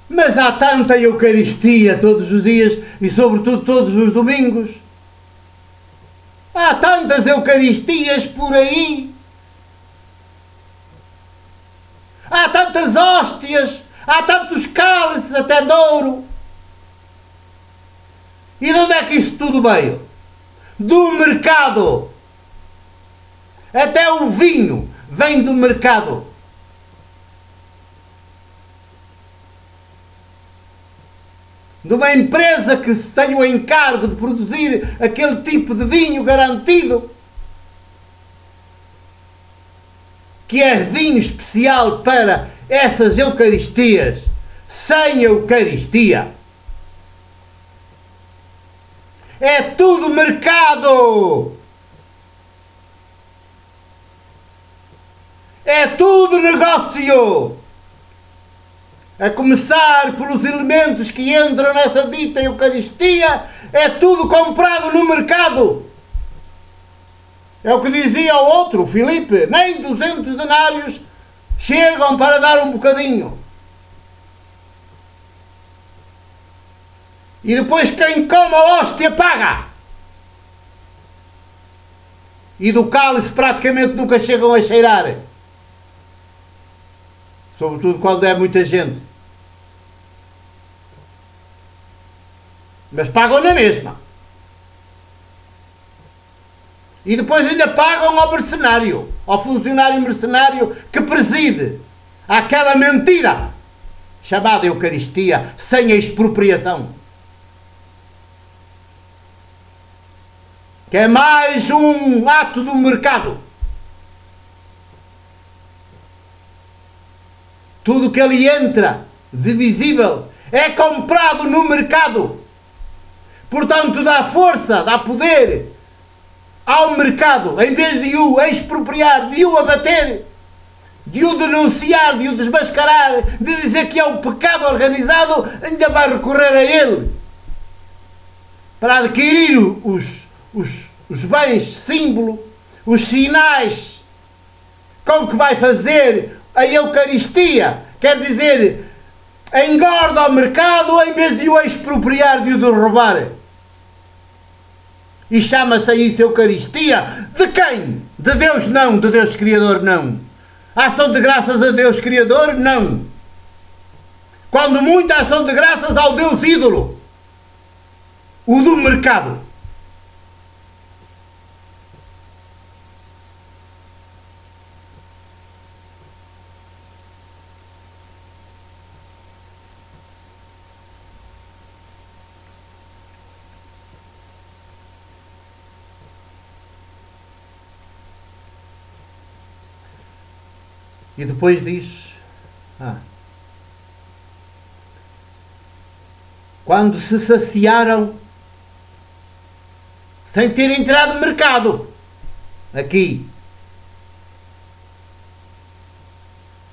Mas há tanta Eucaristia todos os dias e sobretudo todos os domingos. Há tantas Eucaristias por aí. Há tantas hóstias, há tantos cálices até de ouro. E de onde é que isso tudo veio? Do mercado. Até o vinho vem do mercado. De uma empresa que se tem o encargo de produzir aquele tipo de vinho garantido, que é vinho especial para essas Eucaristias. Sem Eucaristia é tudo mercado, é tudo negócio. A começar pelos elementos que entram nessa dita Eucaristia, é tudo comprado no mercado. É o que dizia o outro, Filipe, nem 200 denários chegam para dar um bocadinho. E depois quem come a hóstia paga. E do cálice praticamente nunca chegam a cheirar. Sobretudo quando é muita gente. Mas pagam na mesma. E depois ainda pagam ao mercenário, ao funcionário mercenário que preside aquela mentira chamada Eucaristia sem a expropriação. Que é mais um ato do mercado. Tudo que ali entra de visível é comprado no mercado. Portanto, dá força, dá poder ao mercado, em vez de o expropriar, de o abater, de o denunciar, de o desmascarar, de dizer que é um pecado organizado, ainda vai recorrer a ele para adquirir os bens símbolo, os sinais com que vai fazer a Eucaristia. Quer dizer, engorda ao mercado em vez de o expropriar, de o derrubar. E chama-se isso Eucaristia. De quem? De Deus não, de Deus Criador não. Ação de graças a Deus Criador não. Quando muita ação de graças ao Deus ídolo, o do mercado. E depois diz, quando se saciaram, sem ter entrado no mercado, aqui,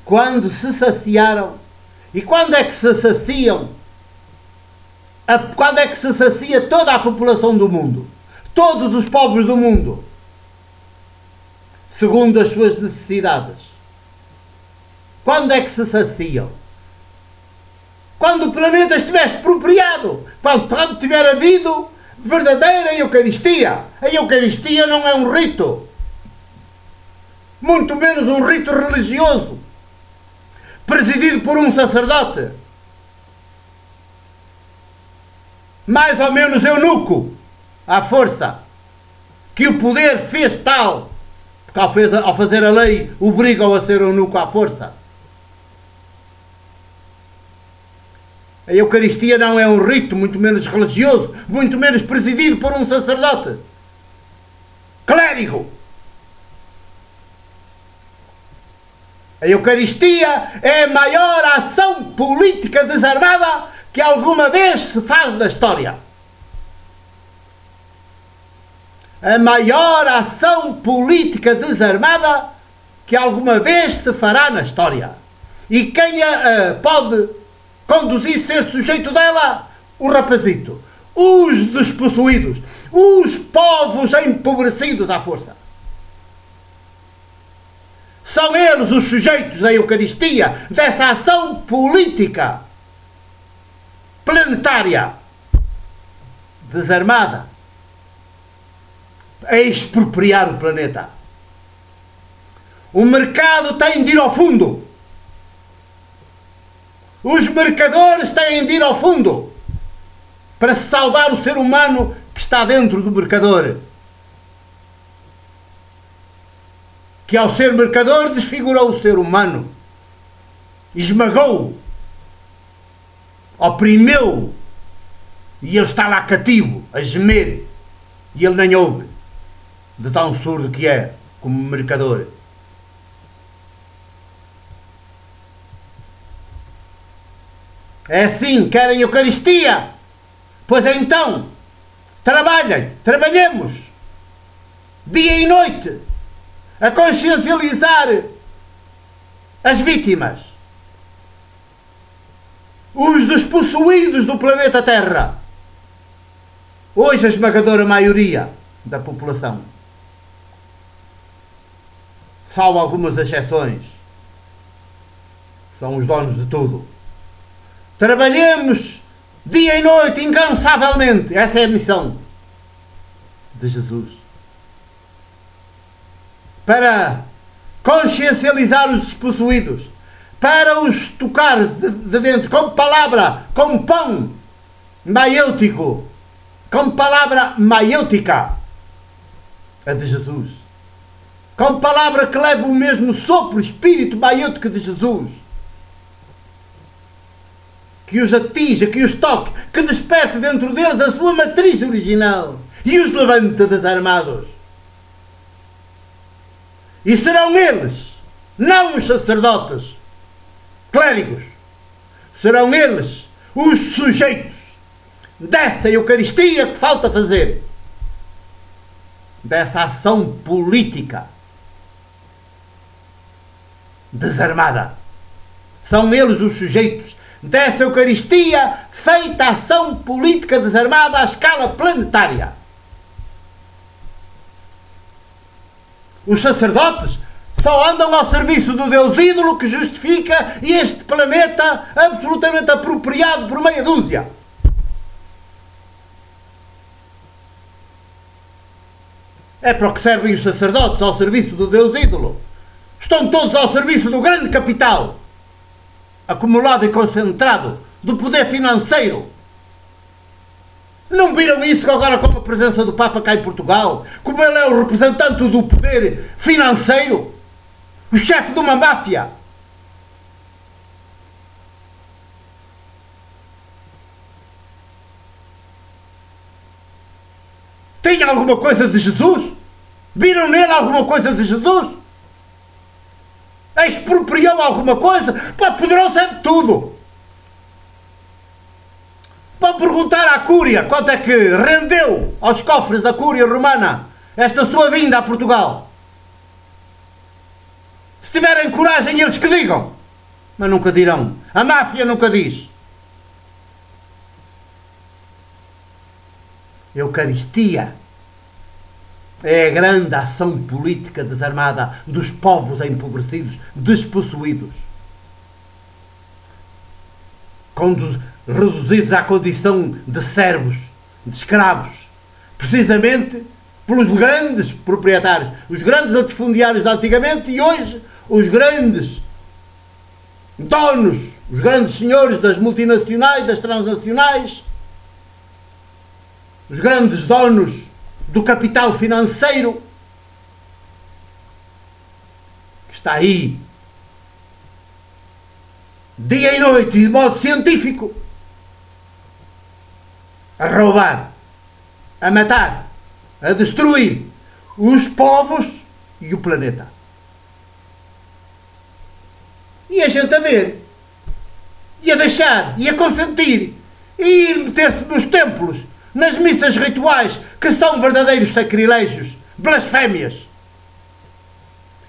quando se saciaram, e quando é que se saciam? Quando é que se sacia toda a população do mundo? Todos os povos do mundo, segundo as suas necessidades. Quando é que se saciam? Quando o planeta estiver expropriado. Quando tiver havido verdadeira Eucaristia. A Eucaristia não é um rito. Muito menos um rito religioso. Presidido por um sacerdote. Mais ou menos eunuco. À força. Que o poder fez tal. Porque ao fazer a lei obriga-o a ser eunuco à força. A Eucaristia não é um rito, muito menos religioso, muito menos presidido por um sacerdote. Clérigo. A Eucaristia é a maior ação política desarmada que alguma vez se faz na história. A maior ação política desarmada que alguma vez se fará na história. E quem a pode conduzir, ser sujeito dela? O rapazito, os despossuídos, os povos empobrecidos à força. São eles os sujeitos da Eucaristia, dessa ação política planetária desarmada a expropriar o planeta. O mercado tem de ir ao fundo. Os mercadores têm de ir ao fundo para salvar o ser humano que está dentro do mercador, que ao ser mercador desfigurou o ser humano, esmagou, oprimiu, e ele está lá cativo, a gemer, e ele nem ouve, de tão surdo que é como mercador. É assim, querem Eucaristia? Pois então, trabalhemos, dia e noite, a consciencializar as vítimas, os despossuídos do planeta Terra. Hoje a esmagadora maioria da população, salvo algumas exceções, são os donos de tudo. Trabalhemos dia e noite, incansavelmente. Essa é a missão de Jesus. Para consciencializar os despossuídos, para os tocar de dentro com palavra, com pão maiêutico, com palavra maiêutica, a de Jesus. Com palavra que leva o mesmo sopro, espírito maiêutico de Jesus. Que os atinja, que os toque, que desperte dentro deles a sua matriz original e os levante desarmados. E serão eles, não os sacerdotes, clérigos, serão eles os sujeitos dessa Eucaristia que falta fazer, dessa ação política desarmada. São eles os sujeitos dessa Eucaristia feita ação política desarmada à escala planetária. Os sacerdotes só andam ao serviço do Deus ídolo que justifica este planeta absolutamente apropriado por meia dúzia. É para o que servem os sacerdotes, ao serviço do Deus ídolo. Estão todos ao serviço do grande capital acumulado e concentrado do poder financeiro. Não viram isso agora com a presença do Papa cá em Portugal? Como ele é o representante do poder financeiro? O chefe de uma máfia? Tem alguma coisa de Jesus? Viram nele alguma coisa de Jesus? Expropriou alguma coisa? Poderão ser de tudo. Vão perguntar à Cúria quanto é que rendeu aos cofres da Cúria Romana esta sua vinda a Portugal. Se tiverem coragem, eles que digam. Mas nunca dirão. A máfia nunca diz. Eucaristia é a grande ação política desarmada dos povos empobrecidos, despossuídos, reduzidos à condição de servos, de escravos, precisamente pelos grandes proprietários, os grandes latifundiários de antigamente e hoje os grandes donos, os grandes senhores das multinacionais, das transnacionais, os grandes donos do capital financeiro que está aí dia e noite e de modo científico a roubar, a matar, a destruir os povos e o planeta. E a gente a ver, e a deixar, e a consentir, e ir meter-se nos templos, nas missas rituais, que são verdadeiros sacrilégios, blasfémias.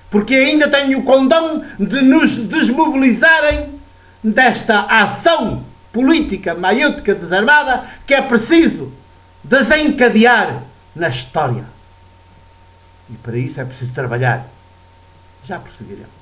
Porque ainda têm o condão de nos desmobilizarem desta ação política maiútica desarmada que é preciso desencadear na história. E para isso é preciso trabalhar. Já prosseguiremos.